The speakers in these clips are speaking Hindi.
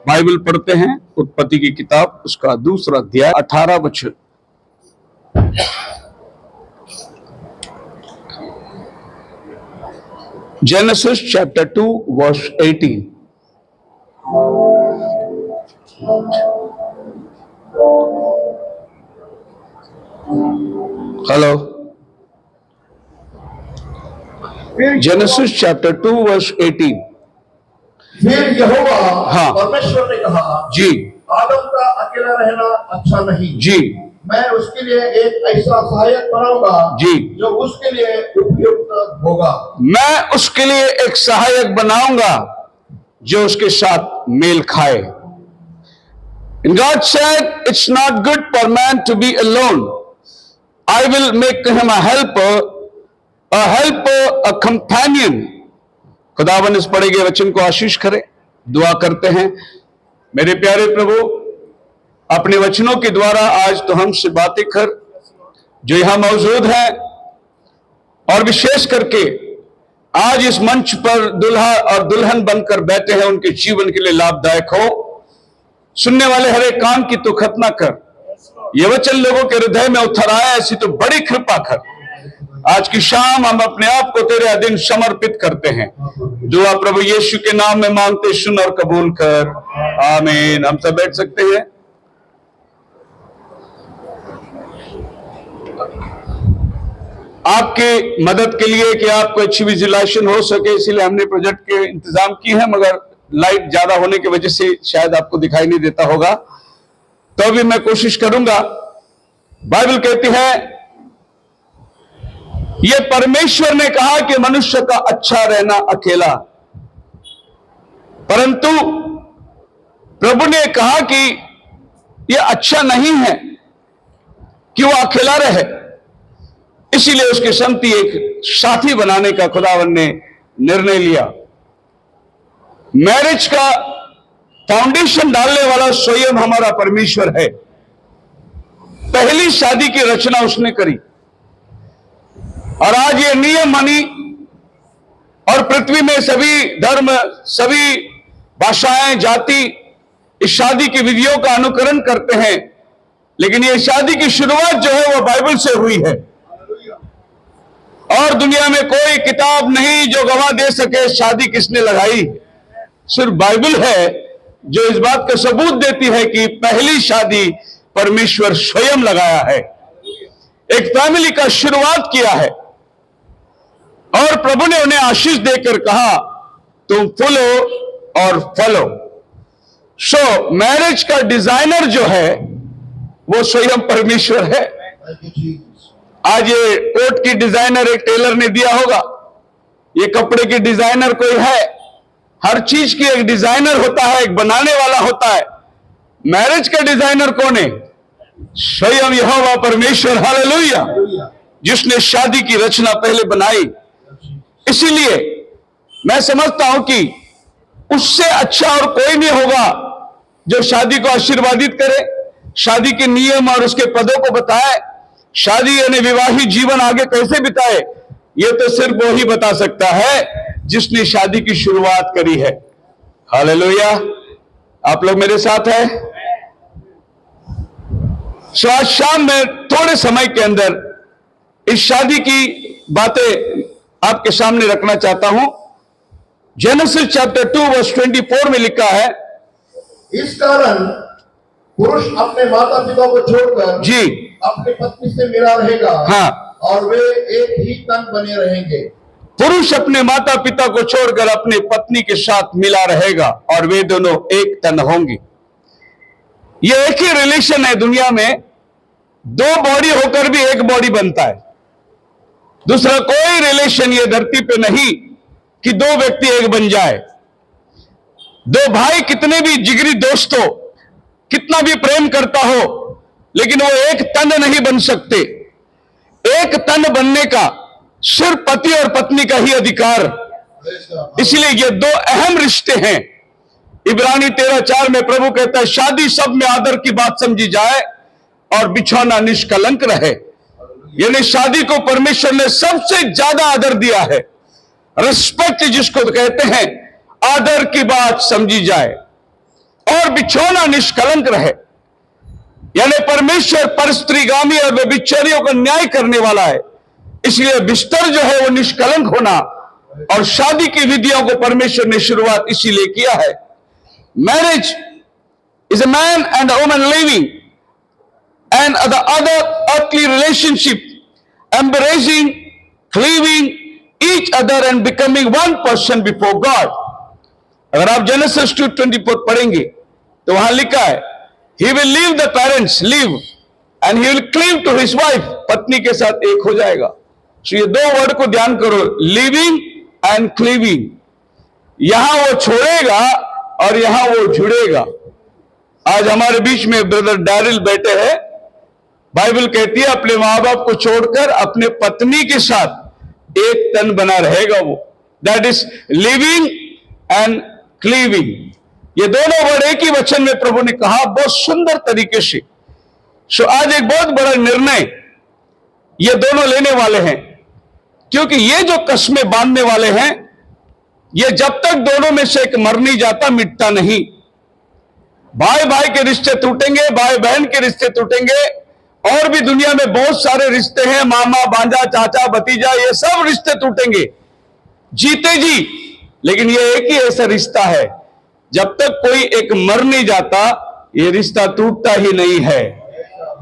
बाइबल पढ़ते हैं, उत्पत्ति की किताब उसका 2 अध्याय 18 वचन। Genesis chapter 2 verse 18। Hello, Genesis chapter 2 verse 18। फिर यहोवा हाँ। परमेश्वर ने कहा, जी आदम का अकेला रहना अच्छा नहीं। जी मैं उसके लिए एक ऐसा सहायक बनाऊंगा जी जो उसके लिए उपयुक्त होगा। मैं उसके लिए एक सहायक बनाऊंगा जो उसके साथ मेल खाए। And God said, it's not good for man to be alone. I will make him a helper, a companion. खुदावन इस पढ़े गए वचन को आशीष करे। दुआ करते हैं। मेरे प्यारे प्रभु, अपने वचनों के द्वारा आज तो हमसे बातें कर, जो यहां मौजूद हैं और विशेष करके आज इस मंच पर दुल्हा और दुल्हन बनकर बैठे हैं, उनके जीवन के लिए लाभदायक हो। सुनने वाले हर एक कान की तो खतना कर, ये वचन लोगों के हृदय में उतर आया, ऐसी तो बड़ी कृपा कर। आज की शाम हम अपने आप को तेरे अधीन समर्पित करते हैं। दुआ प्रभु यीशु के नाम में मांगते, सुन और कबूल कर, आमीन। हम सब बैठ सकते हैं। आपकी मदद के लिए कि आपको अच्छी विजुअलाइजेशन हो सके, इसीलिए हमने प्रोजेक्ट के इंतजाम किए हैं, मगर लाइट ज्यादा होने की वजह से शायद आपको दिखाई नहीं देता होगा, तो भी मैं कोशिश करूंगा। बाइबल कहती है, यह परमेश्वर ने कहा कि मनुष्य का अच्छा रहना अकेला, परंतु प्रभु ने कहा कि यह अच्छा नहीं है कि वो अकेला रहे, इसीलिए उसके संगति एक साथी बनाने का खुदावन ने निर्णय लिया। मैरिज का फाउंडेशन डालने वाला स्वयं हमारा परमेश्वर है। पहली शादी की रचना उसने करी, और आज ये नियम मानी और पृथ्वी में सभी धर्म, सभी भाषाएं, जाति इस शादी की विधियों का अनुकरण करते हैं, लेकिन ये शादी की शुरुआत जो है वो बाइबल से हुई है। और दुनिया में कोई किताब नहीं जो गवाह दे सके शादी किसने लगाई। सिर्फ बाइबल है जो इस बात का सबूत देती है कि पहली शादी परमेश्वर स्वयं लगाया है, एक फैमिली का शुरुआत किया है। और प्रभु ने उन्हें आशीष देकर कहा, तुम फूलो और फलो। सो मैरिज का डिजाइनर जो है वो स्वयं परमेश्वर है। आज ये कोट की डिजाइनर एक टेलर ने दिया होगा, ये कपड़े की डिजाइनर कोई है। हर चीज की एक डिजाइनर होता है, एक बनाने वाला होता है। मैरिज का डिजाइनर कौन है? स्वयं यहोवा परमेश्वर, हालेलुया, जिसने शादी की रचना पहले बनाई। इसीलिए मैं समझता हूं कि उससे अच्छा और कोई नहीं होगा जो शादी को आशीर्वादित करे, शादी के नियम और उसके पदों को बताए, शादी यानी विवाहित जीवन आगे कैसे बिताए, ये तो सिर्फ वो ही बता सकता है जिसने शादी की शुरुआत करी है। हालेलुया, आप लोग मेरे साथ हैं? सो आज शाम में थोड़े समय के अंदर इस शादी की बातें आपके सामने रखना चाहता हूं। जेनेसिस चैप्टर 2 वर्स 24 में लिखा है, इस कारण पुरुष अपने माता पिता को छोड़कर जी अपनी पत्नी से मिला रहेगा, हाँ, और वे एक ही तन बने रहेंगे। पुरुष अपने माता पिता को छोड़कर अपनी पत्नी के साथ मिला रहेगा और वे दोनों एक तन होंगे। यह एक ही रिलेशन है। दुनिया में दो बॉडी होकर भी एक बॉडी बनता है। दूसरा कोई रिलेशन ये धरती पे नहीं कि दो व्यक्ति एक बन जाए। दो भाई कितने भी जिगरी दोस्त हो, कितना भी प्रेम करता हो, लेकिन वो एक तन नहीं बन सकते। एक तन बनने का सिर्फ पति और पत्नी का ही अधिकार। इसलिए ये दो अहम रिश्ते हैं। इब्रानी 13:4 में प्रभु कहता है, शादी सब में आदर की बात समझी जाए और बिछौना निष्कलंक रहे। यानी शादी को परमेश्वर ने सबसे ज्यादा आदर दिया है। रिस्पेक्ट जिसको कहते हैं, आदर की बात समझी जाए। और बिछौना निष्कलंक रहे। यानी परमेश्वर परस्त्रीगामी और व्यभिचारियों का न्याय करने वाला है, इसलिए बिस्तर जो है वो निष्कलंक होना और शादी की विधियों को परमेश्वर ने शुरुआत इसीलिए किया है। Marriage is a man and a woman living and the other earthly relationship, embracing, cleaving each other and becoming one person before God. अगर आप Genesis 2:24 पढ़ेंगे तो वहां लिखा है, he will leave the parents, leave, and he will cleave to his wife, पत्नी के साथ एक हो जाएगा। तो ये दो वर्ड को ध्यान करो, living and cleaving। यहां वो छोड़ेगा और यहां वो जुड़ेगा। आज हमारे बीच में ब्रदर डैरिल बैठे हैं। बाइबल कहती है अपने मां बाप को छोड़कर अपने पत्नी के साथ एक तन बना रहेगा वो। That is living and cleaving. ये दोनों वर्ड एक ही वचन में प्रभु ने कहा बहुत सुंदर तरीके से। सो आज एक बहुत बड़ा निर्णय ये दोनों लेने वाले हैं, क्योंकि ये जो कस्में बांधने वाले हैं, ये जब तक दोनों में से एक मर नहीं जाता मिटता नहीं। भाई भाई के रिश्ते टूटेंगे, भाई बहन के रिश्ते टूटेंगे, और भी दुनिया में बहुत सारे रिश्ते हैं, मामा भांजा चाचा भतीजा, ये सब रिश्ते टूटेंगे जीते जी। लेकिन ये एक ही ऐसा रिश्ता है, जब तक कोई एक मर नहीं जाता ये रिश्ता टूटता ही नहीं है।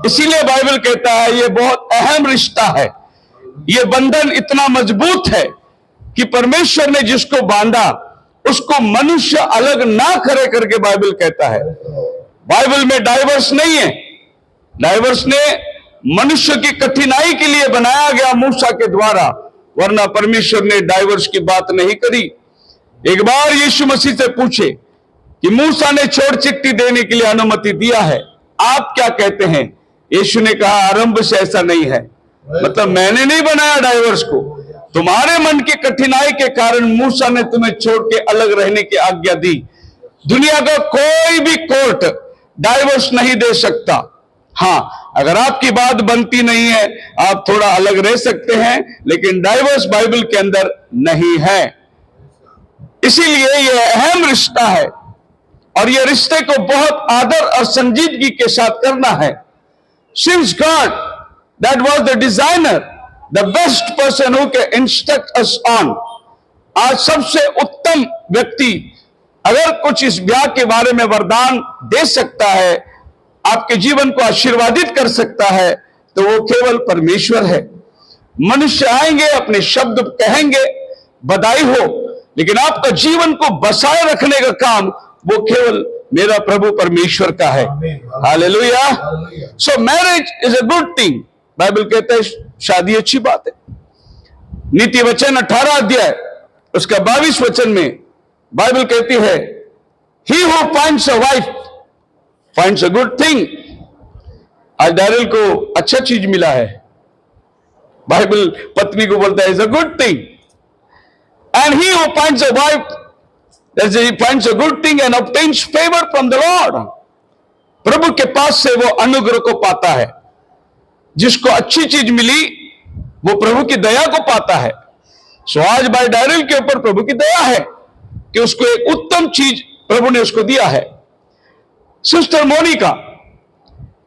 इसीलिए बाइबल कहता है ये बहुत अहम रिश्ता है। ये बंधन इतना मजबूत है कि परमेश्वर ने जिसको बांधा उसको मनुष्य अलग ना करे करके बाइबल कहता है। बाइबल में डाइवर्स नहीं है। डाइवर्स ने मनुष्य की कठिनाई के लिए बनाया गया मूसा के द्वारा, वरना परमेश्वर ने डाइवर्स की बात नहीं करी। एक बार यीशु मसीह से पूछे कि मूसा ने छोड़ चिट्ठी देने के लिए अनुमति दिया है, आप क्या कहते हैं? यीशु ने कहा आरंभ से ऐसा नहीं है। मतलब मैंने नहीं बनाया डाइवर्स को, तुम्हारे मन की कठिनाई के कारण मूसा ने तुम्हें छोड़ के अलग रहने की आज्ञा दी। दुनिया का कोई भी कोर्ट डाइवर्स नहीं दे सकता। हाँ, अगर आपकी बात बनती नहीं है आप थोड़ा अलग रह सकते हैं, लेकिन डाइवर्स बाइबल के अंदर नहीं है। इसीलिए यह अहम रिश्ता है और यह रिश्ते को बहुत आदर और संजीदगी के साथ करना है। Since God that was the designer, the best person who can instruct us on. आज सबसे उत्तम व्यक्ति अगर कुछ इस ब्याह के बारे में वरदान दे सकता है, आपके जीवन को आशीर्वादित कर सकता है, तो वो केवल परमेश्वर है। मनुष्य आएंगे, अपने शब्द कहेंगे, बधाई हो, लेकिन आपका जीवन को बसाए रखने का काम वो केवल मेरा प्रभु परमेश्वर का है। Hallelujah. So marriage is a good thing. Bible कहता है शादी अच्छी बात है। नीति वचन 18 अध्याय उसका 22 वचन में बाइबल कहती है, he who finds a wife finds a good thing. आज डैरिल को अच्छा चीज मिला है। बाइबल पत्नी को बोलता है is a good thing. And he who finds a wife he finds a good thing and obtains favor from the Lord। प्रभु के पास से वो अनुग्रह को पाता है। जिसको अच्छी चीज मिली वो प्रभु की दया को पाता है। सो आज भाई डैरिल के ऊपर प्रभु की दया है कि उसको एक उत्तम चीज प्रभु ने उसको दिया है। सिस्टर मोनिका,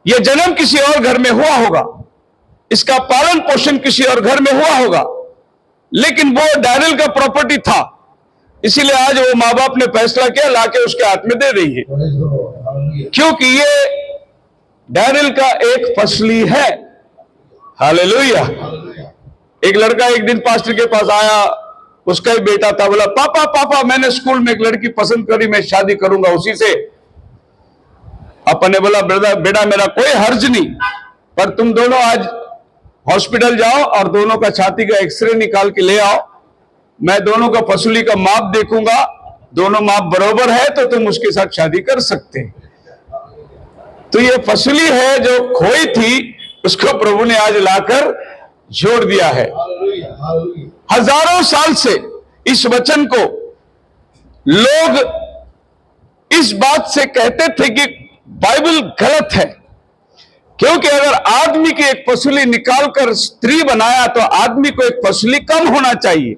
यह जन्म किसी और घर में हुआ होगा, इसका पालन पोषण किसी और घर में हुआ होगा, लेकिन वो डैरिल का प्रॉपर्टी था, इसीलिए आज वो माँ बाप ने फैसला किया लाके उसके हाथ में दे रही है, क्योंकि ये डैरिल का एक फसली है। हालेलुया। एक लड़का एक दिन पास्टर के पास आया, उसका ही बेटा था, बोला पापा पापा मैंने स्कूल में एक लड़की पसंद करी, मैं शादी करूंगा उसी से। पापा ने बोला ब्रदर बेटा मेरा कोई हर्ज नहीं, पर तुम दोनों आज हॉस्पिटल जाओ और दोनों का छाती का एक्सरे निकाल के ले आओ, मैं दोनों का फसली का माप देखूंगा, दोनों माप बराबर है तो तुम उसके साथ शादी कर सकते। तो ये फसली है जो खोई थी, उसको प्रभु ने आज लाकर जोड़ दिया है। हजारों साल से इस वचन को लोग इस बात से कहते थे कि बाइबल गलत है, क्योंकि अगर आदमी की एक फसली निकालकर स्त्री बनाया तो आदमी को एक फसली कम होना चाहिए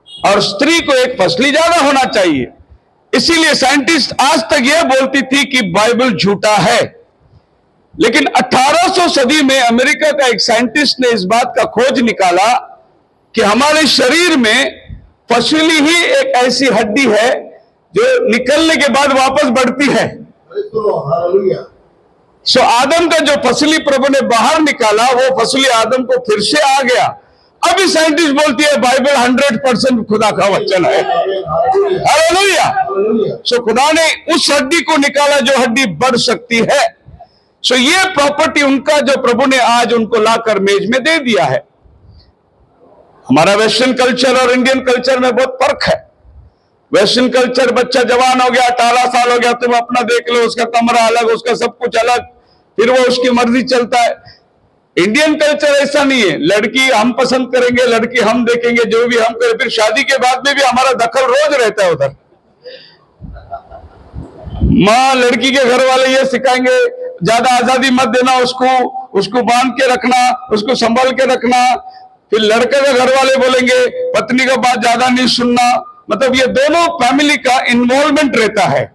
और स्त्री को एक फसली ज्यादा होना चाहिए। इसीलिए साइंटिस्ट आज तक यह बोलती थी कि बाइबल झूठा है। लेकिन 1800 सदी में अमेरिका का एक साइंटिस्ट ने इस बात का खोज निकाला कि हमारे शरीर में फसली ही एक ऐसी हड्डी है जो निकलने के बाद वापस बढ़ती है। Hallelujah. सो आदम का जो फसली प्रभु ने बाहर निकाला, वो फसली आदम को फिर से आ गया। अभी साइंटिस्ट बोलती है बाइबल 100% खुदा का वचन है। Hallelujah. हालेलुया। Hallelujah. सो खुदा ने उस हड्डी को निकाला जो हड्डी बढ़ सकती है। सो ये प्रॉपर्टी उनका जो प्रभु ने आज उनको लाकर मेज में दे दिया है। हमारा वेस्टर्न कल्चर और इंडियन कल्चर में बहुत फर्क है। वेस्टर्न कल्चर, बच्चा जवान हो गया, 18 साल हो गया, तुम अपना देख लो, उसका कमरा अलग, उसका सब कुछ अलग, फिर वो उसकी मर्जी चलता है। इंडियन कल्चर ऐसा नहीं है। लड़की हम पसंद करेंगे, लड़की हम देखेंगे, जो भी हम करें, फिर शादी के बाद में भी हमारा दखल रोज रहता है उधर। माँ लड़की के घर वाले ये सिखाएंगे, ज्यादा आजादी मत देना उसको बांध के रखना, उसको संभाल के रखना। फिर लड़के के घर वाले बोलेंगे पत्नी का बात ज्यादा नहीं सुनना। मतलब ये दोनों फैमिली का इन्वॉल्वमेंट रहता है।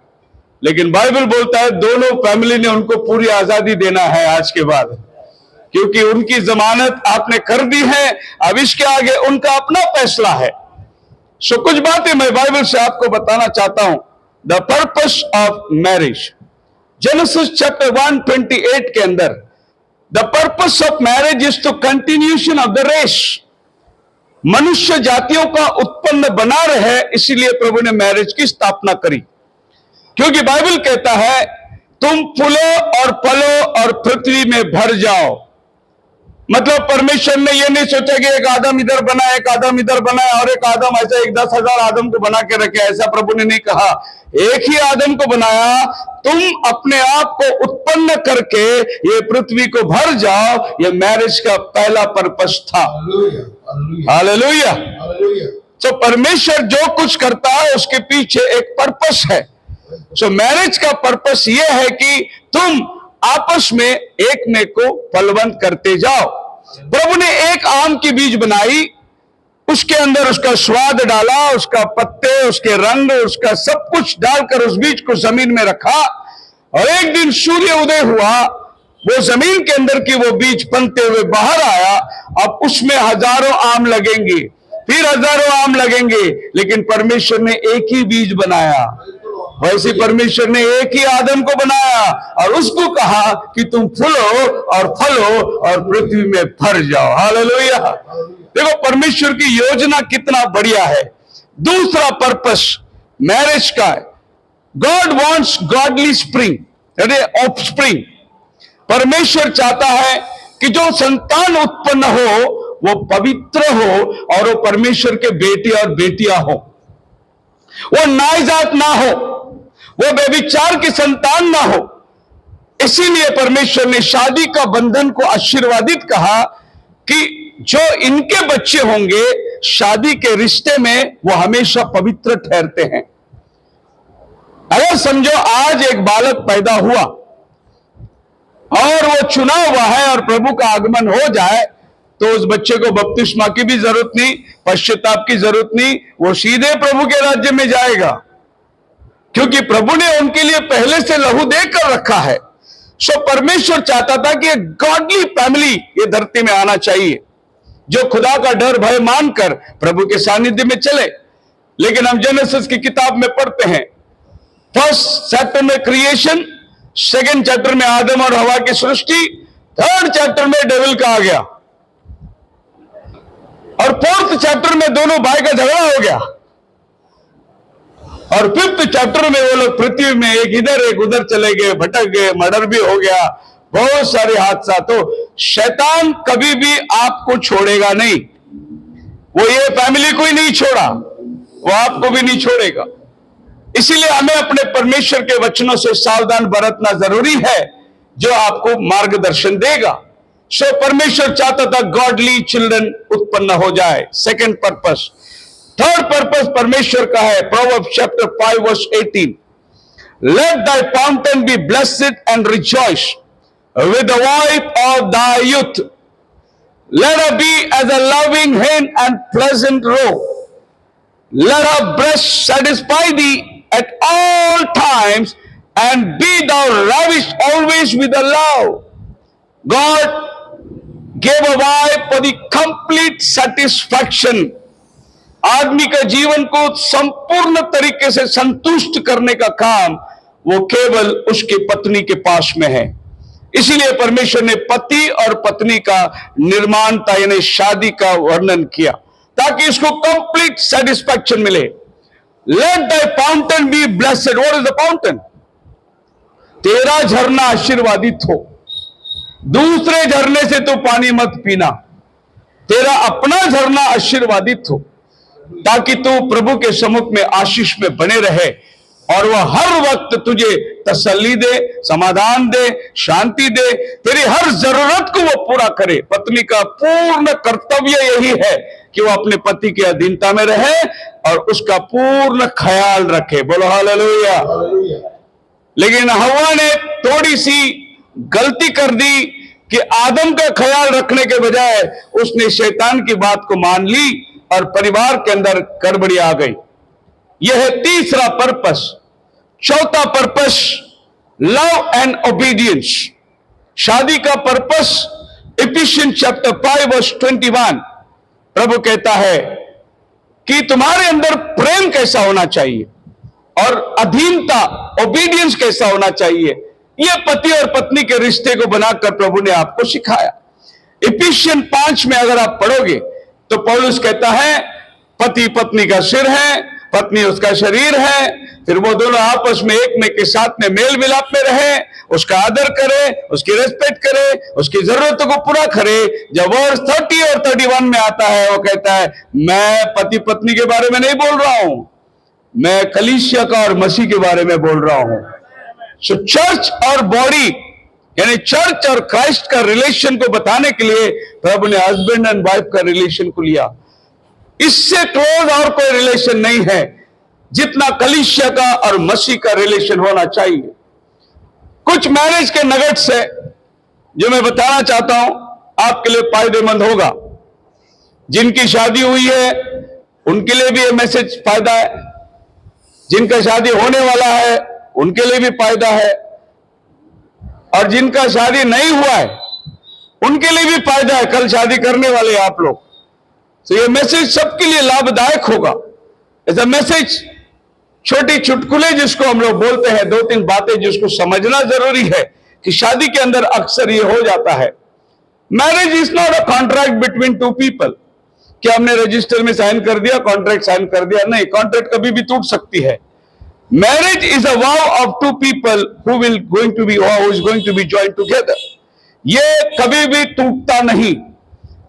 लेकिन बाइबल बोलता है दोनों फैमिली ने उनको पूरी आजादी देना है आज के बाद, क्योंकि उनकी जमानत आपने कर दी है। अब इसके आगे उनका अपना फैसला है। सो कुछ बातें मैं बाइबल से आपको बताना चाहता हूं। The purpose of marriage, Genesis chapter 128 के अंदर, the purpose of marriage is to continuation of the race. मनुष्य जातियों का उत्पन्न बना रहे, इसीलिए प्रभु ने मैरिज की स्थापना करी। क्योंकि बाइबल कहता है तुम फूलो और फलो और पृथ्वी में भर जाओ। मतलब परमेश्वर ने यह नहीं सोचा कि एक आदम इधर बना, एक आदम इधर बना और एक आदम ऐसा 10,000 आदम को बना के रखे। ऐसा प्रभु ने नहीं कहा। एक ही आदम को बनाया। तुम अपने आप को उत्पन्न करके ये पृथ्वी को भर जाओ। ये मैरिज का पहला पर्पस था। Hallelujah. Hallelujah. हालेलुया। Hallelujah. सो परमेश्वर जो कुछ करता है उसके पीछे एक पर्पस है। सो मैरिज का पर्पस यह है कि तुम आपस में एक में को फलवंत करते जाओ। प्रभु ने एक आम की बीज बनाई, उसके अंदर उसका स्वाद डाला, उसका पत्ते, उसके रंग, उसका सब कुछ डालकर उस बीज को जमीन में रखा। और एक दिन सूर्य उदय हुआ, वो जमीन के अंदर की वो बीज पनते हुए बाहर आया। अब उसमें हजारों आम लगेंगे, फिर हजारों आम लगेंगे, लेकिन परमेश्वर ने एक ही बीज बनाया। वैसे परमेश्वर ने एक ही आदम को बनाया और उसको कहा कि तुम फूलो और फलो और पृथ्वी में भर जाओ। हालेलुया। देखो परमेश्वर की योजना कितना बढ़िया है। दूसरा पर्पस मैरिज का है, God wants godly spring, offspring. परमेश्वर चाहता है कि जो संतान उत्पन्न हो वो पवित्र हो और वो परमेश्वर के बेटे और बेटियां हो, वो नाजात ना हो, वो बेविचार की संतान ना हो। इसीलिए परमेश्वर ने शादी का बंधन को आशीर्वादित कहा कि जो इनके बच्चे होंगे शादी के रिश्ते में वो हमेशा पवित्र ठहरते हैं। अगर समझो आज एक बालक पैदा हुआ और वो चुना हुआ है और प्रभु का आगमन हो जाए, तो उस बच्चे को बपतिस्मा की भी जरूरत नहीं, पश्चाताप की जरूरत नहीं, वो सीधे प्रभु के राज्य में जाएगा, क्योंकि प्रभु ने उनके लिए पहले से लहू देकर रखा है। सो परमेश्वर चाहता था कि एक गॉडली फैमिली ये धरती में आना चाहिए, जो खुदा का डर भय मानकर प्रभु के सानिध्य में चले। लेकिन हम जेनेसिस की किताब में पढ़ते हैं, फर्स्ट चैप्टर में क्रिएशन, सेकंड चैप्टर में आदम और हवा की सृष्टि, थर्ड चैप्टर में डेविल का आ गया और फोर्थ चैप्टर में दोनों भाई का झगड़ा हो गया और फिफ्थ चैप्टर में वो लोग पृथ्वी में एक इधर एक उधर चले गए, भटक गए, मर्डर भी हो गया, बहुत सारे हादसा। तो शैतान कभी भी आपको छोड़ेगा नहीं। वो ये फैमिली को ही नहीं छोड़ा, वो आपको भी नहीं छोड़ेगा। इसीलिए हमें अपने परमेश्वर के वचनों से सावधान बरतना जरूरी है, जो आपको मार्गदर्शन देगा। सो परमेश्वर चाहता था गॉडली चिल्ड्रन उत्पन्न हो जाए। Second purpose. थर्ड पर्पस परमेश्वर का है, प्रोवर्ब्स चैप्टर 5 वर्स 18, लेट thy fountain be blessed and rejoice with the wife of thy youth, let her be as a loving hen and pleasant roe, let her breast satisfy thee at all times, and be thou ravished always with the love. God gave a wife for the complete satisfaction. आदमी का जीवन को संपूर्ण तरीके से संतुष्ट करने का काम वो केवल उसके पत्नी के पास में है। इसीलिए परमेश्वर ने पति और पत्नी का निर्माणता यानी शादी का वर्णन किया ताकि इसको कंप्लीट सेटिस्फैक्शन मिले। Let the fountain be blessed. What is the fountain? तेरा झरना आशीर्वादित हो। दूसरे झरने से तो पानी मत पीना, तेरा अपना झरना आशीर्वादित हो ताकि तू प्रभु के सम्मुख में आशीष में बने रहे और वह हर वक्त तुझे तसल्ली दे, समाधान दे, शांति दे, तेरी हर जरूरत को वो पूरा करे। पत्नी का पूर्ण कर्तव्य यही है कि वो अपने पति की अधीनता में रहे और उसका पूर्ण ख्याल रखे। बोलो हालेलुया। लेकिन हव्वा ने थोड़ी सी गलती कर दी कि आदम का ख्याल रखने के बजाय उसने शैतान की बात को मान ली और परिवार के अंदर गड़बड़ी आ गई। यह है तीसरा पर्पस। चौथा पर्पस लव एंड ओबीडियंस। शादी का पर्पस इफिशियंस चैप्टर 5 वर्स 21 प्रभु कहता है कि तुम्हारे अंदर प्रेम कैसा होना चाहिए और अधीनता ओबीडियंस कैसा होना चाहिए। यह पति और पत्नी के रिश्ते को बनाकर प्रभु ने आपको सिखाया। इफिशियंस 5 में अगर आप पढ़ोगे तो पौलुस कहता है पति पत्नी का सिर है, पत्नी उसका शरीर है, फिर वो दोनों आपस में एक में के साथ में मेल मिलाप में रहे, उसका आदर करे, उसकी रेस्पेक्ट करे, उसकी जरूरतों को पूरा करे। जब वर्स 30 और 31 में आता है वो कहता है मैं पति पत्नी के बारे में नहीं बोल रहा हूं, मैं कलीसिया का और मसीह के बारे में बोल रहा हूं। सो चर्च और बॉडी यानी चर्च और क्राइस्ट का रिलेशन को बताने के लिए प्रभु ने हस्बैंड एंड वाइफ का रिलेशन को लिया। इससे क्लोज और कोई रिलेशन नहीं है जितना कलीसिया का और मसीह का रिलेशन होना चाहिए। कुछ मैरिज के नगेट्स है जो मैं बताना चाहता हूं, आपके लिए फायदेमंद होगा। जिनकी शादी हुई है उनके लिए भी यह मैसेज फायदा है, जिनका शादी होने वाला है उनके लिए भी फायदा है, और जिनका शादी नहीं हुआ है उनके लिए भी फायदा है। कल शादी करने वाले आप लोग, तो ये मैसेज सबके लिए लाभदायक होगा। ऐसा मैसेज छोटी चुटकुले जिसको हम लोग बोलते हैं, 2-3 बातें जिसको समझना जरूरी है कि शादी के अंदर अक्सर ये हो जाता है। Marriage is not a contract between two people कि हमने रजिस्टर में साइन कर दिया, कॉन्ट्रैक्ट साइन कर दिया। नहीं, कॉन्ट्रैक्ट कभी भी टूट सकती है। Marriage is a vow of two people who is going to be joined together. ये कभी भी टूटता नहीं।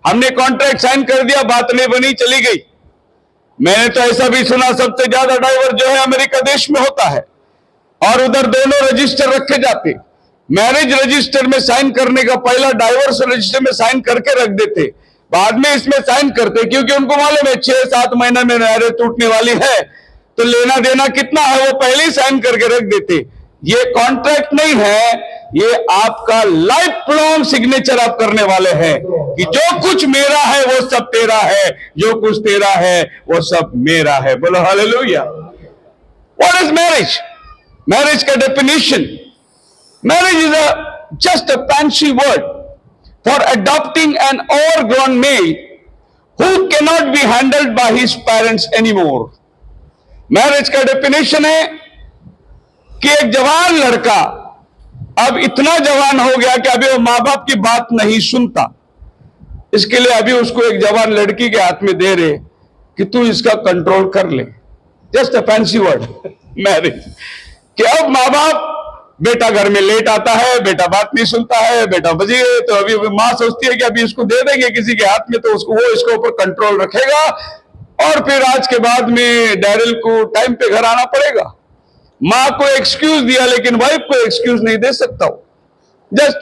हमने कॉन्ट्रैक्ट साइन कर दिया, बात नहीं बनी, चली गई। मैंने तो ऐसा भी सुना सबसे ज्यादा डाइवोर्स जो है अमेरिका देश में होता है और उधर दोनों रजिस्टर रखे जाते। मैरिज रजिस्टर में साइन करने का पहला डाइवोर्स रजिस्टर में साइन करके रख देते, बाद में इसमें साइन करते क्योंकि उनको मालूम है 6-7 महीने में मैरिज टूटने वाली है, तो लेना देना कितना है वो पहले ही साइन करके रख देते। ये कॉन्ट्रैक्ट नहीं है, ये आपका लाइफ लॉन्ग सिग्नेचर आप करने वाले हैं कि जो कुछ मेरा है वो सब तेरा है, जो कुछ तेरा है वो सब मेरा है। बोलो hallelujah. What is marriage? Marriage का definition, marriage is just a fancy word for adopting an overgrown male who can not be handled by his parents anymore. Marriage का डेफिनेशन है कि एक जवान लड़का अब इतना जवान हो गया कि अभी वो मां बाप की बात नहीं सुनता, इसके लिए अभी उसको एक जवान लड़की के हाथ में दे रहे कि तू इसका कंट्रोल कर ले। Just a fancy word marriage. कि अब मां बाप, बेटा घर में लेट आता है, बेटा बात नहीं सुनता है, बेटा बजी गए, तो अभी मां सोचती है कि अभी इसको दे देंगे किसी के हाथ में तो उसको वो इसके ऊपर कंट्रोल रखेगा और फिर आज के बाद में डैरिल को टाइम पे घर आना पड़ेगा। मां को एक्सक्यूज दिया लेकिन वाइफ को एक्सक्यूज नहीं दे सकता हूं। Just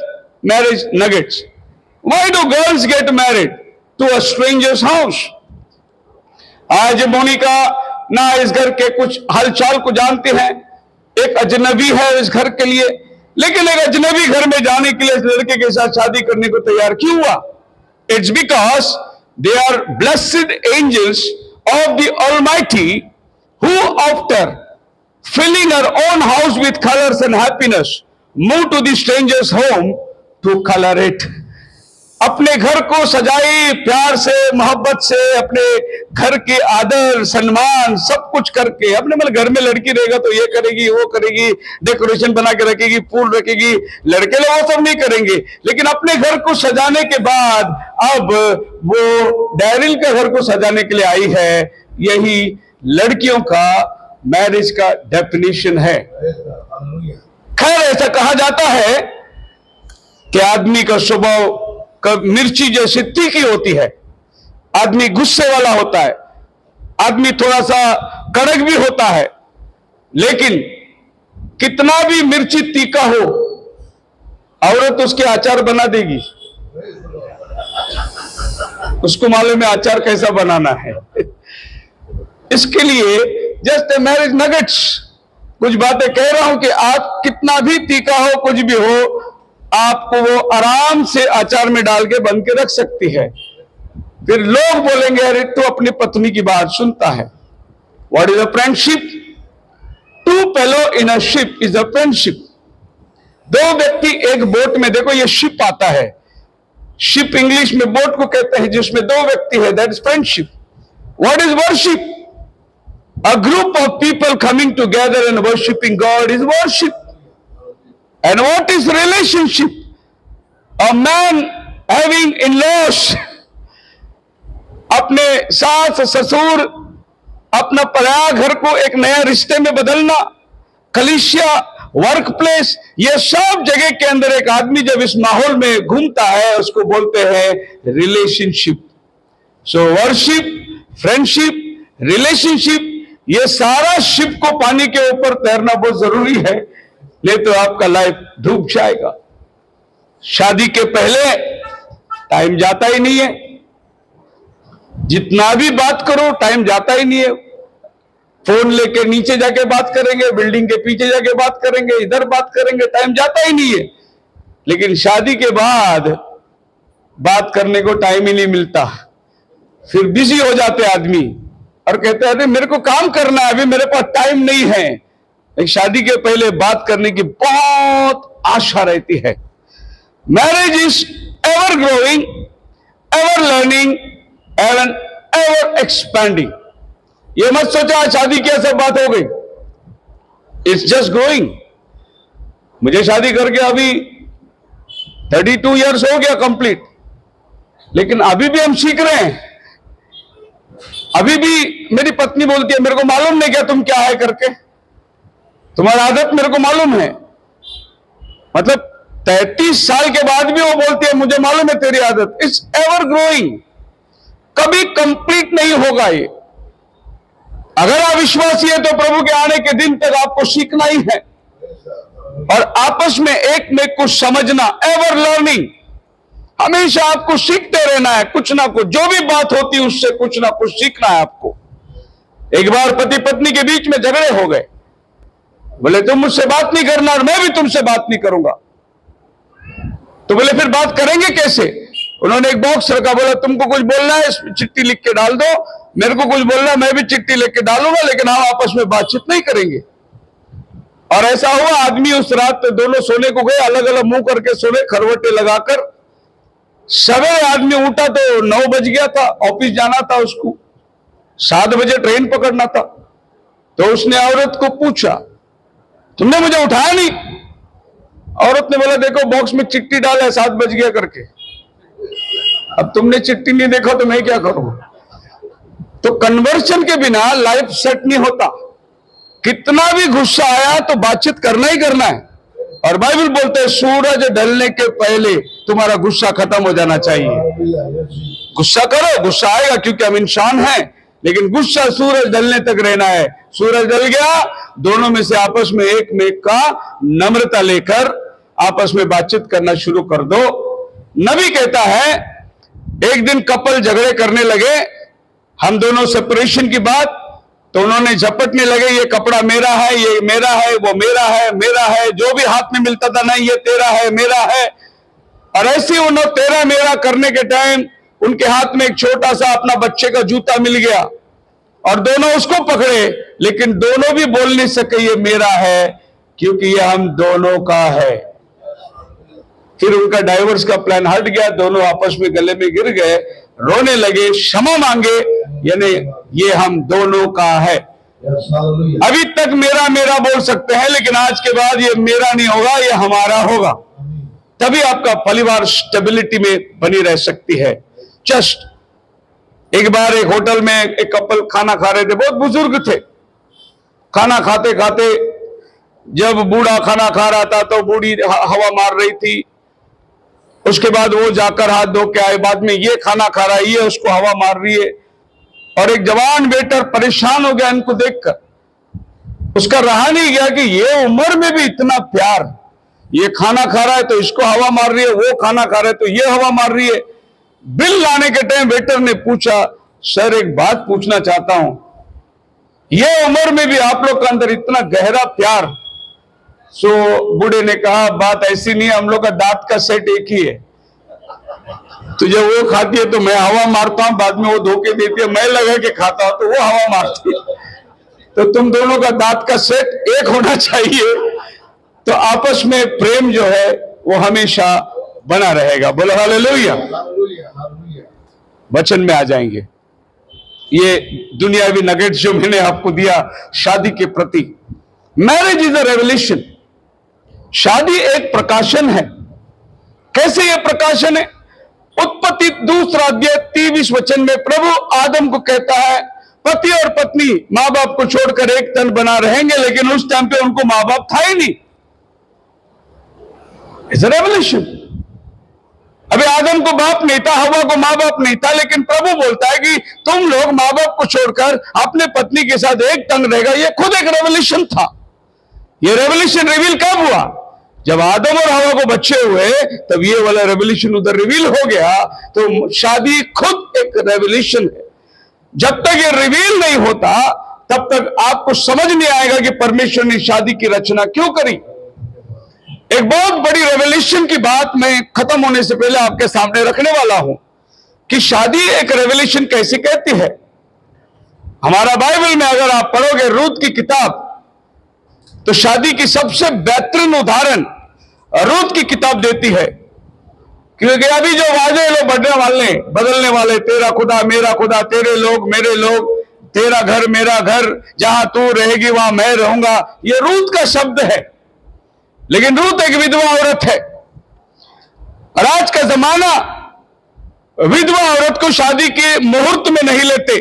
marriage nuggets. Why do girls get married to a stranger's house? आज मोनिका ना इस घर के कुछ हालचाल को जानते हैं, एक अजनबी है इस घर के लिए, लेकिन एक अजनबी घर में जाने के लिए इस लड़के के साथ शादी करने को तैयार क्यों हुआ? It's because they are blessed angels of the Almighty who after filling her own house with colors and happiness, moved to the stranger's home to color it. अपने घर को सजाई प्यार से, मोहब्बत से, अपने घर के आदर सम्मान सब कुछ करके। अपने मतलब घर में लड़की रहेगा तो ये करेगी, वो करेगी, डेकोरेशन बना के रखेगी, फूल रखेगी। लड़के लोग वो सब नहीं करेंगे, लेकिन अपने घर को सजाने के बाद अब वो डैरिल के घर को सजाने के लिए आई है। यही लड़कियों का मैरिज का डेफिनेशन है। खैर, ऐसा कहा जाता है कि आदमी का स्वभाव मिर्ची जैसी तीखी होती है, आदमी गुस्से वाला होता है, आदमी थोड़ा सा कड़क भी होता है, लेकिन कितना भी मिर्ची तीखा हो, औरत उसके अचार बना देगी। उसको मालूम है अचार कैसा बनाना है। इसके लिए जस्ट ए मैरिज नगेट्स, कुछ बातें कह रहा हूं कि आप कितना भी तीखा हो, कुछ भी हो, आपको वो आराम से अचार में डाल के बन के रख सकती है। फिर लोग बोलेंगे अरे तो अपनी पत्नी की बात सुनता है। What is a friendship? Two fellow in a ship is a friendship. दो व्यक्ति एक बोट में, देखो ये शिप आता है, शिप इंग्लिश में बोट को कहते हैं, जिसमें दो व्यक्ति है, that is friendship. What is worship? A group of people coming together and worshipping God is worship. And what is relationship? A man having in-laws, अपने सास ससुर, अपना पराया घर को एक नया रिश्ते में बदलना, कलीसिया, वर्क प्लेस, ये सब जगह के अंदर एक आदमी जब इस माहौल में घूमता है उसको बोलते हैं रिलेशनशिप। सो वर्शिप, फ्रेंडशिप, रिलेशनशिप, ये सारा शिप को पानी के ऊपर तैरना बहुत जरूरी है, नहीं तो आपका लाइफ डूब जाएगा। शादी के पहले टाइम जाता ही नहीं है, जितना भी बात करो टाइम जाता ही नहीं है। फोन लेके नीचे जाके बात करेंगे, बिल्डिंग के पीछे जाके बात करेंगे, इधर बात करेंगे, टाइम जाता ही नहीं है। लेकिन शादी के बाद बात करने को टाइम ही नहीं मिलता, फिर बिजी हो जाते आदमी और कहते हैं अरे मेरे को काम करना है, अभी मेरे पास टाइम नहीं है। एक शादी के पहले बात करने की बहुत आशा रहती है। Marriage is ever growing, ever learning, ever expanding. ये मत सोचा शादी की सब बात हो गई, इट्स जस्ट ग्रोइंग। मुझे शादी करके अभी 32 इयर्स हो गया कंप्लीट, लेकिन अभी भी हम सीख रहे हैं। अभी भी मेरी पत्नी बोलती है मेरे को मालूम नहीं क्या तुम क्या है करके, तुम्हारा आदत मेरे को मालूम है। मतलब 33 साल के बाद भी वो बोलती है मुझे मालूम है तेरी आदत। इट्स एवर ग्रोइंग, कभी कंप्लीट नहीं होगा ये। अगर आप विश्वासी है तो प्रभु के आने के दिन तक आपको सीखना ही है और आपस में एक में कुछ समझना, एवर लर्निंग। हमेशा आपको सीखते रहना है, कुछ ना कुछ, जो भी बात होती है उससे कुछ ना कुछ सीखना है आपको। एक बार पति पत्नी के बीच में झगड़े हो गए, बोले तुम मुझसे बात नहीं करना और मैं भी तुमसे बात नहीं करूंगा। तो बोले फिर बात करेंगे कैसे? उन्होंने एक बॉक्स रखा, बोला तुमको कुछ बोलना है इसमें चिट्ठी लिख के डाल दो, मेरे को कुछ बोलना है मैं भी चिट्ठी लिख के डालूंगा, लेकिन हम आपस में बातचीत नहीं करेंगे। और ऐसा हुआ, आदमी उस रात दोनों सोने को गए, अलग अलग मुंह करके सोने, खरवटे लगाकर। सवेरे आदमी उठा तो 9 बज गया था, ऑफिस जाना था उसको, 7 बजे ट्रेन पकड़ना था। तो उसने औरत को पूछा तुमने मुझे उठाया नहीं? औरत ने बोला देखो बॉक्स में चिट्ठी डाला है 7 बज गया करके, अब तुमने चिट्ठी नहीं देखा तो मैं क्या करूं? तो कन्वर्शन के बिना लाइफ सेट नहीं होता। कितना भी गुस्सा आया तो बातचीत करना ही करना है। और बाइबल बोलते है सूरज ढलने के पहले तुम्हारा गुस्सा खत्म हो जाना चाहिए। गुस्सा करो, गुस्सा आएगा क्योंकि हम इंसान हैं, लेकिन गुस्सा सूरज ढलने तक रहना है। सूरज ढल गया, दोनों में से आपस में एक में का नम्रता लेकर आपस में बातचीत करना शुरू कर दो। नबी कहता है एक दिन कपल झगड़े करने लगे, हम दोनों सेपरेशन की बात, तो उन्होंने झपटने लगे, ये कपड़ा मेरा है, ये मेरा है, वो मेरा है, मेरा है, जो भी हाथ में मिलता था नहीं ये तेरा है, मेरा है। और ऐसे उन्होंने तेरा मेरा करने के टाइम उनके हाथ में एक छोटा सा अपना बच्चे का जूता मिल गया और दोनों उसको पकड़े, लेकिन दोनों भी बोल नहीं सके ये मेरा है, क्योंकि ये हम दोनों का है। फिर उनका डाइवोर्स का प्लान हट गया, दोनों आपस में गले में गिर गए, रोने लगे, क्षमा मांगे, यानी ये हम दोनों का है। अभी तक मेरा मेरा बोल सकते हैं, लेकिन आज के बाद ये मेरा नहीं होगा, ये हमारा होगा। तभी आपका परिवार स्टेबिलिटी में बनी रह सकती है। जस्ट एक बार एक होटल में एक कपल खाना खा रहे थे, बहुत बुजुर्ग थे। खाना खाते खाते जब बूढ़ा खाना खा रहा था तो बूढ़ी हवा मार रही थी, उसके बाद वो जाकर हाथ धो के आए, बाद में ये खाना खा रहा है, ये उसको हवा मार रही है, और एक जवान वेटर परेशान हो गया इनको देखकर। उसका रहा नहीं गया कि ये उम्र में भी इतना प्यार, ये खाना खा रहा है तो इसको हवा मार रही है, वो खाना खा रहा है तो ये हवा मार रही है। बिल लाने के टाइम वेटर ने पूछा, सर एक बात पूछना चाहता हूं, ये उम्र में भी आप लोग के अंदर इतना गहरा प्यार? सो बूढ़े ने कहा, बात ऐसी नहीं है, हम लोग का दांत का सेट एक ही है। तो जब वो खाती है तो मैं हवा मारता हूं, बाद में वो धोखे देती है, मैं लगा के खाता हूं तो वो हवा मारती है। तो तुम दोनों का दांत का सेट एक होना चाहिए, तो आपस में प्रेम जो है वो हमेशा बना रहेगा। बोलो हालेलुया। वचन में आ जाएंगे। ये दुनियावी नगेट जो मैंने आपको दिया शादी के प्रति, मैरिज इज अ रेवल्यूशन। शादी एक प्रकाशन है। कैसे यह प्रकाशन है? उत्पत्ति 2 अध्याय 23 वचन में प्रभु आदम को कहता है, पति और पत्नी मां बाप को छोड़कर एक तन बना रहेंगे, लेकिन उस टाइम पे उनको मां बाप था ही नहीं। It's a revolution. अभी आदम को बाप नहीं था, हवा को मां बाप नहीं था, लेकिन प्रभु बोलता है कि तुम लोग मां बाप को छोड़कर अपने पत्नी के साथ एक तन रहेगा। यह खुद एक रेवल्यूशन था। यह रेवल्यूशन रिवील कब हुआ? जब आदम और हवा को बच्चे हुए, तब ये वाला रेवल्यूशन उधर रिवील हो गया। तो शादी खुद एक रेवल्यूशन है। जब तक ये रिवील नहीं होता, तब तक आपको समझ नहीं आएगा कि परमेश्वर ने शादी की रचना क्यों करी। एक बहुत बड़ी रेवल्यूशन की बात मैं खत्म होने से पहले आपके सामने रखने वाला हूं कि शादी एक रेवल्यूशन कैसे कहती है। हमारा बाइबल में अगर आप पढ़ोगे रूत की किताब, तो शादी की सबसे बेहतरीन उदाहरण रूत की किताब देती है। क्योंकि अभी जो वादे लोग बदलने वाले, तेरा खुदा मेरा खुदा, तेरे लोग मेरे लोग, तेरा घर मेरा घर, जहां तू रहेगी वहां मैं रहूंगा, यह रूत का शब्द है। लेकिन रूत एक विधवा औरत है, और आज का जमाना विधवा औरत को शादी के मुहूर्त में नहीं लेते।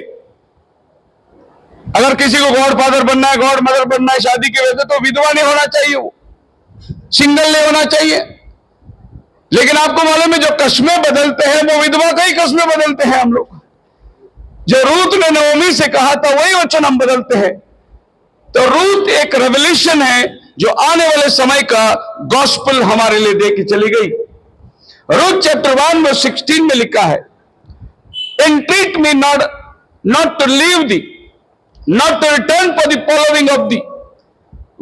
अगर किसी को गॉड फादर बनना है, गॉड मदर बनना है शादी की वजह से, तो विधवा नहीं होना चाहिए, वो सिंगल नहीं होना चाहिए। लेकिन आपको मालूम है, जो कस्में बदलते हैं वो विधवा का ही कस्में बदलते हैं हम लोग। जो रूत ने नवमी से कहा था वही वचन हम बदलते हैं। तो रूत एक रेवल्यूशन है जो आने वाले समय का गॉस्पेल हमारे लिए दे के चली गई। रूत चैप्टर 1 वर्स 16 में लिखा है, entreat me not to leave thee, not to return for the following of thee.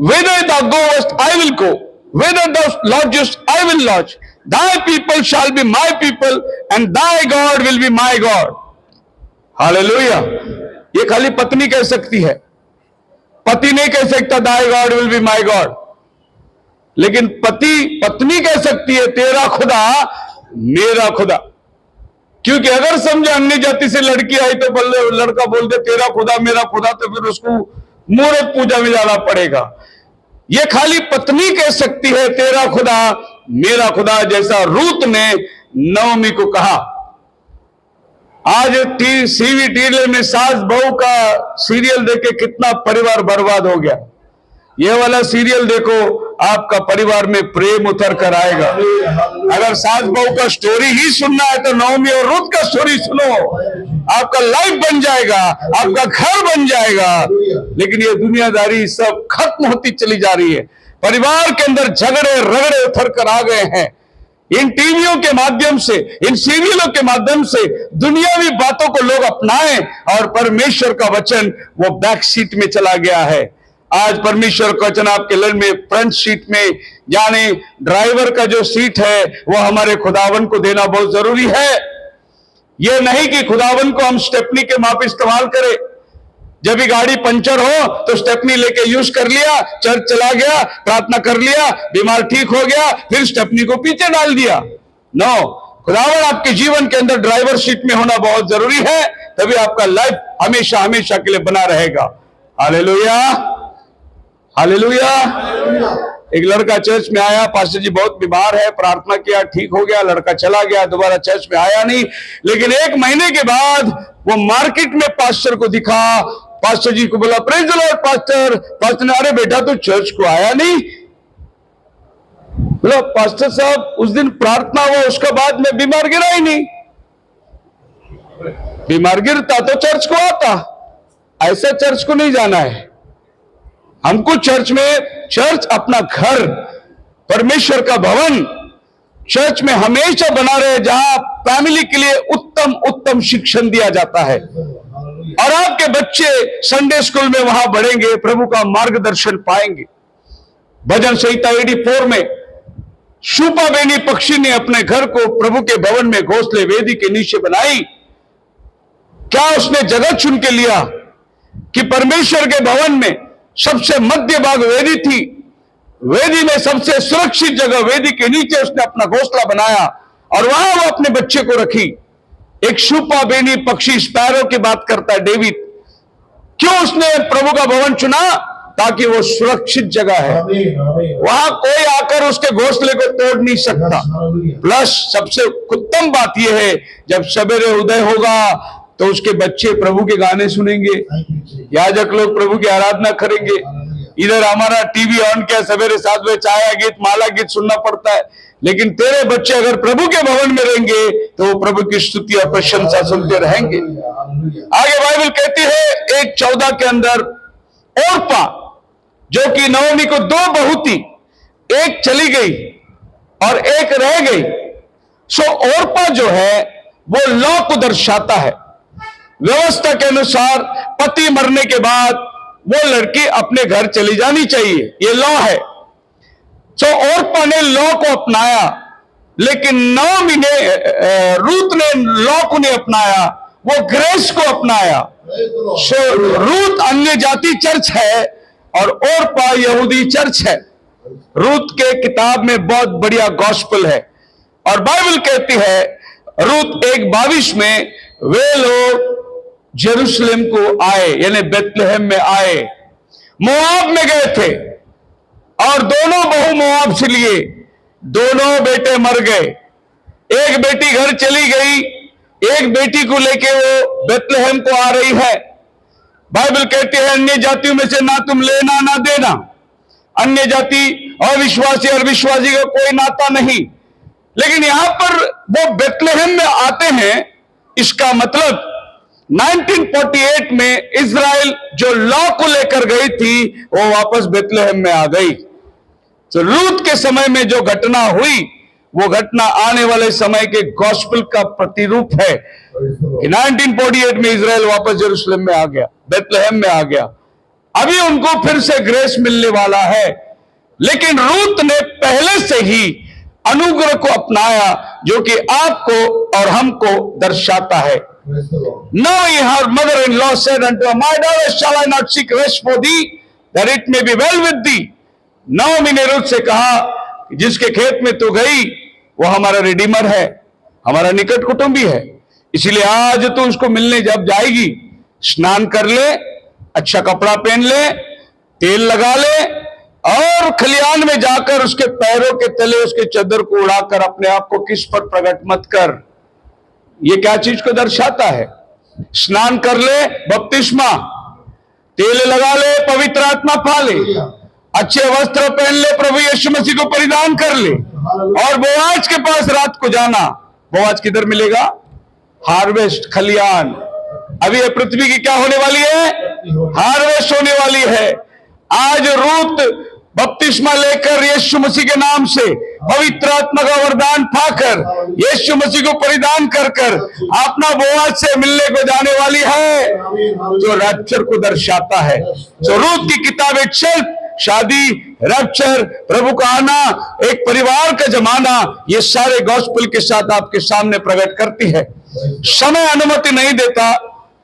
Whither thou goest, I will go. Whither thou lodgest, I will lodge. Thy people shall be my people, and thy God will be my God. Hallelujah. ये खाली पत्नी कह सकती है, पति नहीं कह सकता thy God will be my God. लेकिन पत्नी कह सकती है, तेरा खुदा मेरा खुदा। क्योंकि अगर समझे अन्य जाति से लड़की आई तो लड़का बोल दे तेरा खुदा मेरा खुदा, तो फिर उसको मूर्त पूजा में जाना पड़ेगा। ये खाली पत्नी कह सकती है तेरा खुदा मेरा खुदा, जैसा रूत ने नवमी को कहा। आज सीवी में सास बहू का सीरियल देखे कितना परिवार बर्बाद हो गया। ये वाला सीरियल देखो, आपका परिवार में प्रेम उतर कर आएगा। अगर सास बहू का स्टोरी ही सुनना है तो नवमी और रूत का स्टोरी सुनो, आपका लाइफ बन जाएगा, आपका घर बन जाएगा। लेकिन ये दुनियादारी सब खत्म होती चली जा रही है। परिवार के अंदर झगड़े रगड़े उतर कर आ गए हैं। इन टीवियों के माध्यम से, इन सीरियलों के माध्यम से दुनियावी बातों को लोग अपनाएं, और परमेश्वर का वचन वो बैक सीट में चला गया है। आज परमेश्वर का वचन आपके लड़ में फ्रंट सीट में, यानी ड्राइवर का जो सीट है वो हमारे खुदावन को देना बहुत जरूरी है। यह नहीं कि खुदावन को हम स्टेपनी के माप इस्तेमाल करें। जब भी गाड़ी पंचर हो तो स्टेपनी लेके यूज कर लिया, चर्च चला गया, प्रार्थना कर लिया, बीमार ठीक हो गया, फिर स्टेपनी को पीछे डाल दिया। नो, खुदावन आपके जीवन के अंदर ड्राइवर सीट में होना बहुत जरूरी है, तभी आपका लाइफ हमेशा हमेशा के लिए बना रहेगा। Hallelujah, hallelujah. एक लड़का चर्च में आया, पास्टर जी बहुत बीमार है, प्रार्थना किया, ठीक हो गया, लड़का चला गया, दोबारा चर्च में आया नहीं। लेकिन 1 महीने के बाद वो मार्केट में पास्टर को दिखा, पास्टर जी को बोला praise the Lord pastor. Pastor ने, अरे बेटा तू चर्च को आया नहीं? बोला पास्टर साहब उस दिन प्रार्थना हुआ, उसके बाद मैं बीमार गिरा ही नहीं। बीमार गिरता तो चर्च को आता, ऐसा चर्च को नहीं जाना है हमको। चर्च में, चर्च अपना घर, परमेश्वर का भवन, चर्च में हमेशा बना रहे, जहां फैमिली के लिए उत्तम उत्तम शिक्षण दिया जाता है और आपके बच्चे संडे स्कूल में वहां बढ़ेंगे, प्रभु का मार्गदर्शन पाएंगे। भजन संहिता 84 में शूपा बेनी पक्षी ने अपने घर को प्रभु के भवन में घोंसले वेदी के नीचे बनाई। क्या उसने जगह चुन के लिया कि परमेश्वर के भवन में सबसे मध्य भाग वेदी थी, वेदी में सबसे सुरक्षित जगह वेदी के नीचे उसने अपना घोंसला बनाया और वहां वो अपने बच्चे को रखी। एक शूपा बेनी पक्षी, स्पैरो की बात करता है डेविड। क्यों उसने प्रभु का भवन चुना? ताकि वो सुरक्षित जगह है, वहां कोई आकर उसके घोंसले को तोड़ नहीं सकता। प्लस सबसे उत्तम बात यह है, जब सवेरे उदय होगा तो उसके बच्चे प्रभु के गाने सुनेंगे, याजक लोग प्रभु की आराधना करेंगे। इधर हमारा टीवी ऑन किया, सवेरे 7 बजे छाया गीत, माला गीत सुनना पड़ता है, लेकिन तेरे बच्चे अगर प्रभु के भवन में रहेंगे तो वो प्रभु की स्तुति और प्रशंसा सुनते रहेंगे। आगे बाइबल कहती है 1:14 के अंदर, ओर्पा जो कि नवमी को 2 बहू थी, एक चली गई और एक रह गई। सो ओर्पा जो है वो लॉ को दर्शाता है। व्यवस्था के अनुसार पति मरने के बाद वो लड़की अपने घर चली जानी चाहिए, ये लॉ है। सो ओर्पा ने लॉ को अपनाया, लेकिन नवमी ने, रूत ने लॉ को नहीं अपनाया, वो ग्रेस को अपनाया। सो रूत अन्य जाति चर्च है और ओर्पा यहूदी चर्च है। रूत के किताब में बहुत बढ़िया गॉस्पेल है और बाइबल कहती है रूत 1:22 में वे लोग जेरूशलेम को आए, यानी बेथलेहम में आए, मोआब में गए थे और दोनों बहू मोआब से लिए, दोनों बेटे मर गए। एक बेटी घर चली गई, एक बेटी को लेके वो बेथलेहम को आ रही है। बाइबल कहती है अन्य जातियों में से ना तुम लेना ना देना। अन्य जाति अविश्वासी और विश्वासी का कोई नाता नहीं, लेकिन यहां पर वो बेथलेहम में आते हैं। इसका मतलब 1948 में इजराइल जो लॉ को लेकर गई थी वो वापस बेथलेहम में आ गई। तो रूत के समय में जो घटना हुई वो घटना आने वाले समय के गॉस्पेल का प्रतिरूप है कि 1948 में इजराइल वापस जेरूशलेम में आ गया, बेथलेहम में आ गया। अभी उनको फिर से ग्रेस मिलने वाला है, लेकिन रूत ने पहले से ही अनुग्रह को अपनाया जो कि आपको और हमको दर्शाता है। Now her mother-in-law said unto her, My daughter, shall I not seek rest for thee, that it may be well with thee? Naomi ने रूत से कहा जिसके खेत में तू गई वो हमारा रिडीमर है, हमारा निकट कुटुंबी है, इसलिए आज तू उसको मिलने जब जाएगी स्नान कर ले, अच्छा कपड़ा पहन ले, तेल लगा ले और खलियान में जाकर उसके पैरों के तले उसके चादर को उड़ाकर अपने आप को किस पर प्रकट मत कर। ये क्या चीज को दर्शाता है? स्नान कर ले, बपतिस्मा, तेल लगा ले, पवित्र आत्मा पा ले, अच्छे वस्त्र पहन ले, प्रभु यीशु मसीह को परिधान कर ले और बोआज के पास रात को जाना। बोआज किधर मिलेगा? हार्वेस्ट, खलियान। अभी ये पृथ्वी की क्या होने वाली है? हार्वेस्ट होने वाली है। आज रूत बपतिस्मा लेकर यीशु मसीह के नाम से पवित्र आत्मा का वरदान पाकर यीशु मसीह को परिधान कर कर अपना बोआज से मिलने को जाने वाली है, जो रैप्चर को दर्शाता है। तो रूत की किताब इटसेल्फ शादी, रैप्चर, प्रभु का आना, एक परिवार का जमाना, ये सारे गॉस्पेल के साथ आपके सामने प्रकट करती है। समय अनुमति नहीं देता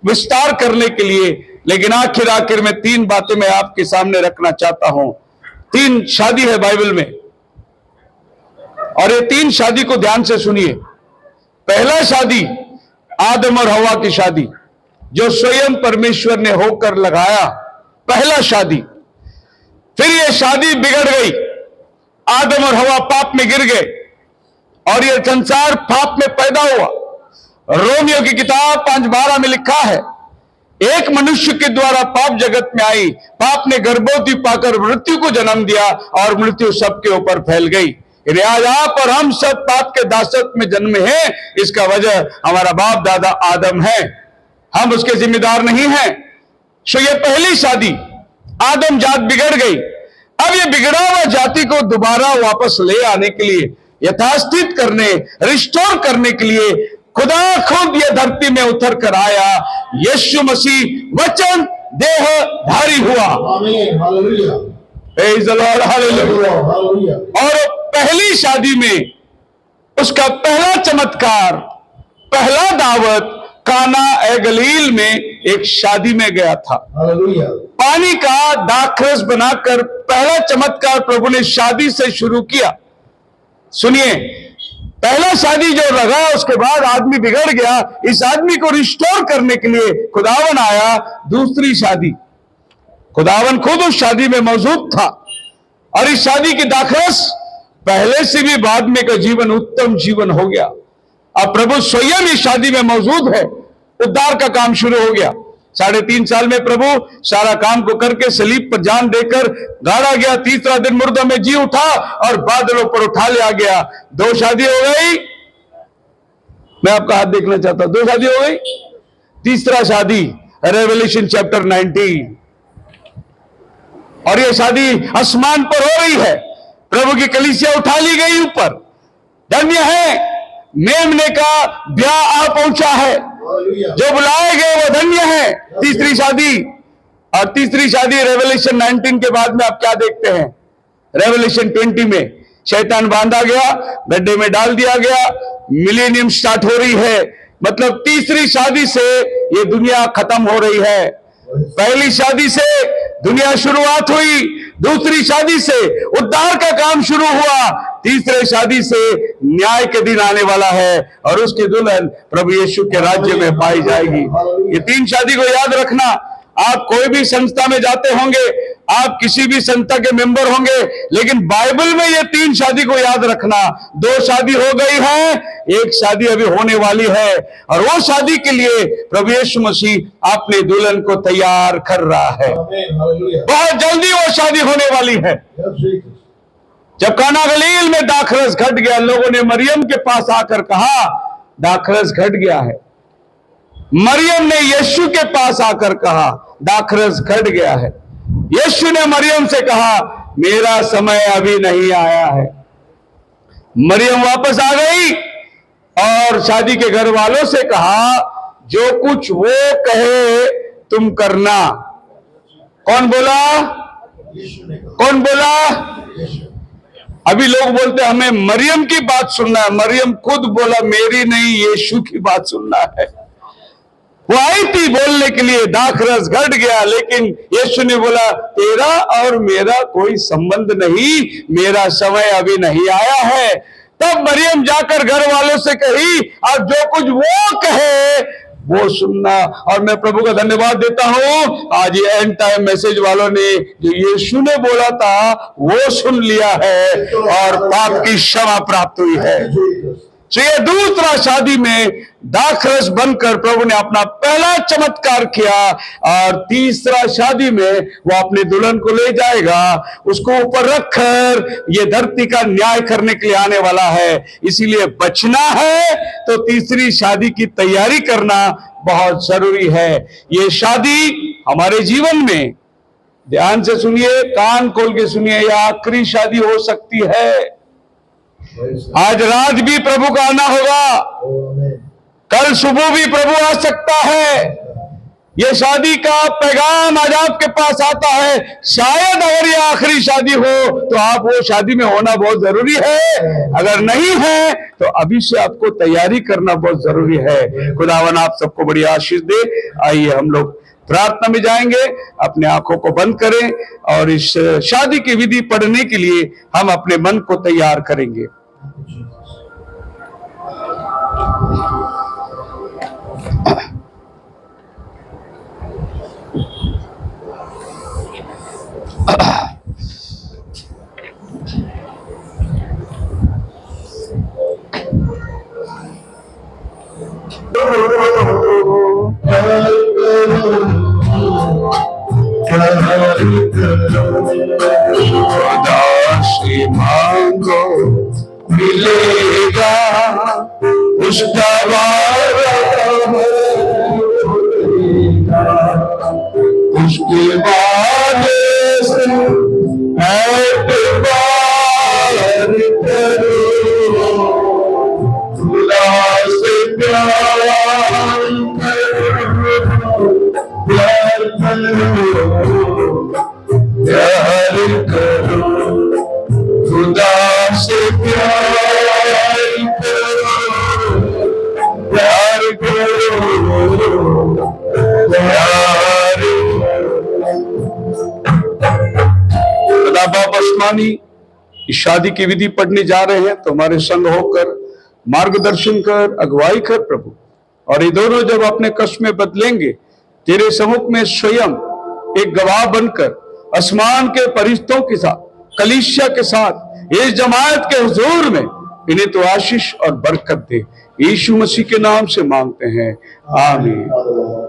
विस्तार करने के लिए, लेकिन आखिर में 3 बातें मैं आपके सामने रखना चाहता हूं। 3 शादी है बाइबल में, और ये 3 शादी को ध्यान से सुनिए। पहला शादी आदम और हवा की शादी, जो स्वयं परमेश्वर ने होकर लगाया, पहला शादी। फिर ये शादी बिगड़ गई, आदम और हवा पाप में गिर गए और ये संसार पाप में पैदा हुआ। रोमियो की किताब 5:12 में लिखा है, एक मनुष्य के द्वारा पाप जगत में आई, पाप ने गर्भवती पाकर मृत्यु को जन्म दिया और मृत्यु सबके ऊपर फैल गई। आज आप और हम सब पाप के दासत्व में जन्मे हैं। इसका वजह हमारा बाप दादा आदम है, हम उसके जिम्मेदार नहीं हैं। सो ये पहली शादी, आदम जात बिगड़ गई। अब ये बिगड़ा हुआ जाति को दोबारा वापस ले आने के लिए, यथास्थित करने, रिस्टोर करने के लिए खुदा खुद ये धरती में उतर कर आया। यीशु मसीह वचन देहधारी हुआ। आमीन, hallelujah, praise the Lord, hallelujah. Hallelujah. और पहली शादी में उसका पहला चमत्कार, पहला दावत काना ए गलील में एक शादी में गया था। हालेलुया। पानी का दाखरस बनाकर पहला चमत्कार प्रभु ने शादी से शुरू किया। सुनिए, पहला शादी जो लगा, उसके बाद आदमी बिगड़ गया। इस आदमी को रिस्टोर करने के लिए खुदावन आया। दूसरी शादी, खुदावन खुद उस शादी में मौजूद था और इस शादी की दाखरस पहले से भी बाद में का जीवन उत्तम जीवन हो गया। अब प्रभु स्वयं इस शादी में मौजूद है। उद्धार का काम शुरू हो गया। 3.5 साल में प्रभु सारा काम को करके सलीब पर जान देकर गाड़ा गया। तीसरा दिन मुर्दा में जी उठा और बादलों पर उठा लिया गया। 2 शादी हो गई। मैं आपका हाथ देखना चाहता हूं। 2 शादी हो गई। तीसरा शादी रेवलेशन चैप्टर 19, और यह शादी आसमान पर हो रही है। प्रभु की कलीसिया उठा ली गई ऊपर। धन्य है, मेमने का ब्याह आ पहुंचा है। जो बुलाए गए वो धन्य है। तीसरी शादी, और तीसरी शादी रेवलेशन 19 के बाद में आप क्या देखते हैं? रेवलेशन 20 में शैतान बांधा गया, गड्ढे में डाल दिया गया, मिलेनियम स्टार्ट हो रही है। मतलब तीसरी शादी से ये दुनिया खत्म हो रही है। पहली शादी से दुनिया शुरुआत हुई, दूसरी शादी से उद्धार का काम शुरू हुआ, तीसरे शादी से न्याय के दिन आने वाला है और उसकी दुल्हन प्रभु यीशु के राज्य में पाई जाएगी। ये 3 शादी को याद रखना। आप कोई भी संस्था में जाते होंगे, आप किसी भी संस्था के मेंबर होंगे, लेकिन बाइबल में ये 3 शादी को याद रखना। 2 शादी हो गई है, 1 शादी अभी होने वाली है, और वो शादी के लिए प्रभु यीशु मसीह अपने दुल्हन को तैयार कर रहा है। बहुत जल्दी वो शादी होने वाली है। जब काना गलील में दाखरस घट गया, लोगों ने मरियम के पास आकर कहा दाखरस घट गया है। मरियम ने यीशु के पास आकर कहा दाखरस घट गया है। यीशु ने मरियम से कहा मेरा समय अभी नहीं आया है। मरियम वापस आ गई और शादी के घर वालों से कहा जो कुछ वो कहे तुम करना। कौन बोला? कौन बोला? अभी लोग बोलते हमें मरियम की बात सुनना है। मरियम खुद बोला मेरी नहीं, यीशु की बात सुनना है। वो आई थी बोलने के लिए दाखरस घट गया, लेकिन यीशु ने बोला तेरा और मेरा कोई संबंध नहीं, मेरा समय अभी नहीं आया है। तब मरियम जाकर घर वालों से कही और जो कुछ वो कहे वो सुनना। और मैं प्रभु का धन्यवाद देता हूं, आज ये एंड टाइम मैसेज वालों ने जो यीशु ने बोला था वो सुन लिया है और पाप की क्षमा प्राप्त हुई है। तो ये दूसरा शादी में दाखरस बनकर प्रभु ने अपना पहला चमत्कार किया, और तीसरा शादी में वो अपनी दुल्हन को ले जाएगा, उसको ऊपर रखकर ये धरती का न्याय करने के लिए आने वाला है। इसीलिए बचना है तो तीसरी शादी की तैयारी करना बहुत जरूरी है। ये शादी हमारे जीवन में, ध्यान से सुनिए, कान खोल के सुनिए, यह आखिरी शादी हो सकती है। आज रात भी प्रभु का आना होगा, कल सुबह भी प्रभु आ सकता है। ये शादी का पैगाम आज आपके पास आता है। शायद अगर ये आखिरी शादी हो तो आप वो शादी में होना बहुत जरूरी है। अगर नहीं है तो अभी से आपको तैयारी करना बहुत जरूरी है। खुदावन आप सबको बड़ी आशीष दे। आइए हम लोग प्रार्थना में जाएंगे। अपने आंखों को बंद करें और इस शादी की विधि पढ़ने के लिए हम अपने मन को तैयार करेंगे। खुदा से मांगो मिलेगा, उसका वादा होगा, उसके वादे से एतबार करो, खुदा से प्यार करो, खुदा से प्यार करो, प्यार करो, प्यार खुदा बाप आसमानी इस शादी की विधि पढ़ने जा रहे हैं, तो हमारे संग होकर मार्गदर्शन कर, अगुवाई कर प्रभु। और ये दोनों जब अपने कष्ट में बदलेंगे, तेरे सम्मुख में स्वयं एक गवाह बनकर आसमान के फरिश्तों के साथ, कलीसिया के साथ, इस जमात के हुजूर में इन्हें तो आशीष और बरकत दे। यीशु मसीह के नाम से मांगते हैं, आमीन।